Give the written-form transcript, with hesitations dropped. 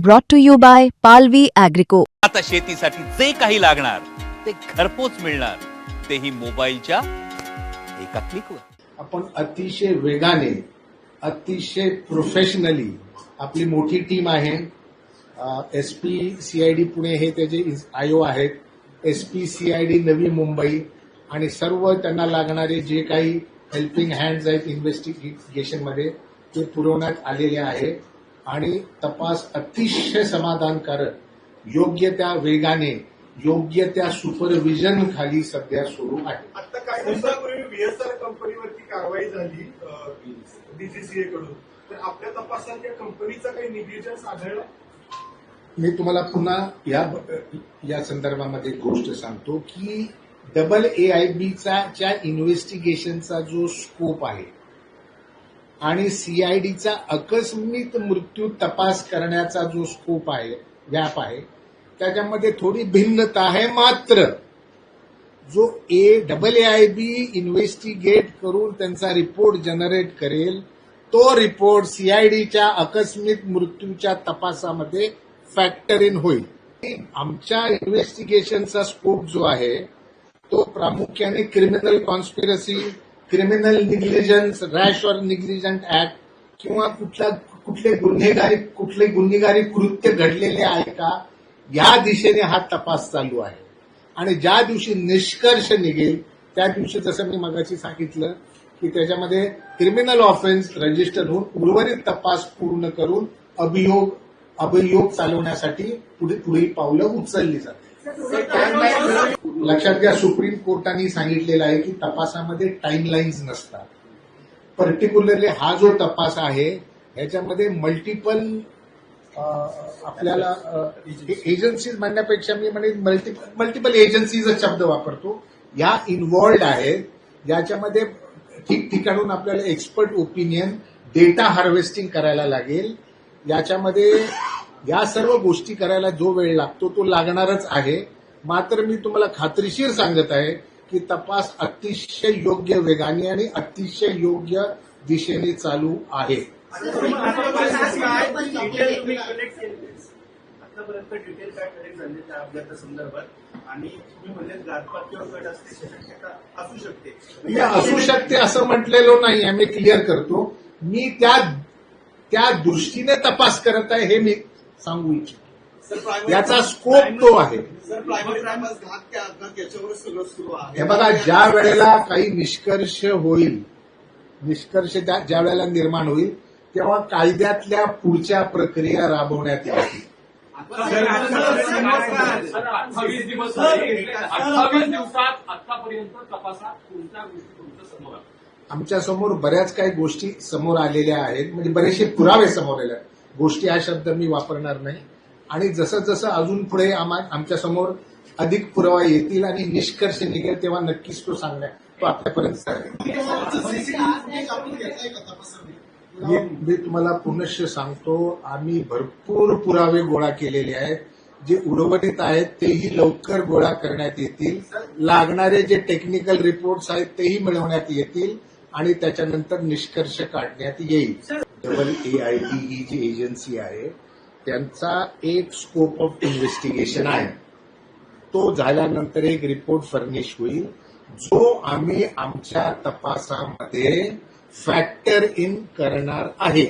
brought to you by Palvi Agrico. आता शेतीसाठी जे काही लागणार ते घरपोच मिळणार, तेही मोबाईलच्या एका क्लिकवर. आपण अतिशय वेगाने, अतिशय प्रोफेशनली आपली मोठी टीम आहे. SP CID पुणे हे त्याचे आयो आहेत, SP CID नवी मुंबई आणि सर्व त्यांना लागणारे जे काही हेल्पिंग हँड्स आहेत इन्व्हेस्टिगेशनमध्ये ते पुरवण्यात आलेले आहे आणि तपास अतिशय समाधानकारक, योग्य त्या वेगाने, योग्य त्या सुपरविजन खाली सध्या सुरू आहे. आता काही दिवसापूर्वी VSR कंपनीवरती कारवाई झाली DGCA कडून, तर आपल्या तपासात त्या कंपनीचा काही निगेजन्स आढळला? मी तुम्हाला पुन्हा या संदर्भामध्ये एक गोष्ट सांगतो की AAIBच्या इन्व्हेस्टिगेशनचा जो स्कोप आहे आणि CIDचा आकस्मिक मृत्यू तपास करण्याचा जो स्कोप आहे, व्याप आहे, त्याच्यामध्ये थोडी भिन्नता आहे. मात्र जो AAIB इन्व्हेस्टिगेट करून त्यांचा रिपोर्ट जनरेट करेल, तो रिपोर्ट CIDच्या आकस्मिक मृत्यूच्या तपासामध्ये फॅक्टर इन होईल. आमच्या इन्व्हेस्टिगेशनचा स्कोप जो आहे तो प्रामुख्याने criminal conspiracy, criminal negligence, rash और निग्लिजंट ऍक्ट किंवा कुठले गुन्हेगारी कृत्य घडलेले आहे का, या दिशेने हा तपास चालू आहे. आणि ज्या दिवशी निष्कर्ष निघेल त्या दिवशी, जसं मी मगाशी सांगितलं की त्याच्यामध्ये क्रिमिनल ऑफेन्स रजिस्टर होऊन उर्वरित तपास पूर्ण करून अभियोग चालवण्यासाठी पुढील पावलं उचलली जातात. लक्षात घ्या, सुप्रीम कोर्टाने सांगितलेलं आहे की तपासामध्ये टाईमलाईन्स नसतात. पर्टिक्युलरली हा जो तपास आहे ह्याच्यामध्ये मल्टिपल आपल्याला एजन्सीज म्हणण्यापेक्षा मी म्हणेन मल्टिपल एजन्सीज शब्द वापरतो, या इन्व्हॉल्ड आहेत, ज्याच्यामध्ये ठिकठिकाणून आपल्याला एक्सपर्ट ओपिनियन, डेटा हार्वेस्टिंग करायला लागेल. याच्यामध्ये या सर्व गोष्टी करायला जो वेळ लागतो तो लागणारच आहे. मात्र मी तुम्हाला खात्रीशीर सांगत आहे की तपास अतिशय योग्य वेगाने आणि अतिशय योग्य दिशेने चालू आहे. आतापर्यंत डिटेल काय कलेक्ट झाले त्या अपघातासंदर्भात आणि तुम्ही म्हणजे घातपात किंवा गट असण्याची शक्यता असू शकते? मी असू शकते असं म्हटलेलो नाही, मी क्लिअर करतो. मी त्या दृष्टीने तपास करत आहे हे मी सांगू इच्छितो. याचा स्कोप तो आहे. हे बघा, ज्या वेळेला काही निष्कर्ष होईल, ज्या वेळेला निर्माण होईल तेव्हा कायद्यातल्या पुढच्या प्रक्रिया राबवण्यात येतील. 28 दिवसात आतापर्यंत तपासात कोणत्या गोष्टी तुमच्या समोर आल्या? आमच्या समोर बऱ्याच काही गोष्टी समोर आलेल्या आहेत, म्हणजे बरेचसे पुरावे समोर आले आहेत. गोष्टी हा शब्द मी वापरणार नाही. आणि जसं जसं अजून पुढे आमच्या समोर अधिक पुरावा येतील आणि निष्कर्ष निघेल तेव्हा नक्कीच तो तो आपल्यापर्यंत मी तुम्हाला पुनश्च सांगतो, आम्ही भरपूर पुरावे गोळा केलेले आहेत. जे उर्वरित आहेत तेही लवकर गोळा करण्यात येतील. लागणारे जे टेक्निकल रिपोर्ट्स आहेत तेही मिळवण्यात येतील आणि त्याच्यानंतर निष्कर्ष काढण्यात येईल. AAIB ही जी एजन्सी आहे त्यांचा एक स्कोप ऑफ इन्व्हेस्टिगेशन आहे. तो झाल्यानंतर एक रिपोर्ट फर्निश होईल जो आम्ही आमच्या तपासामध्ये फॅक्टर इन करणार आहे.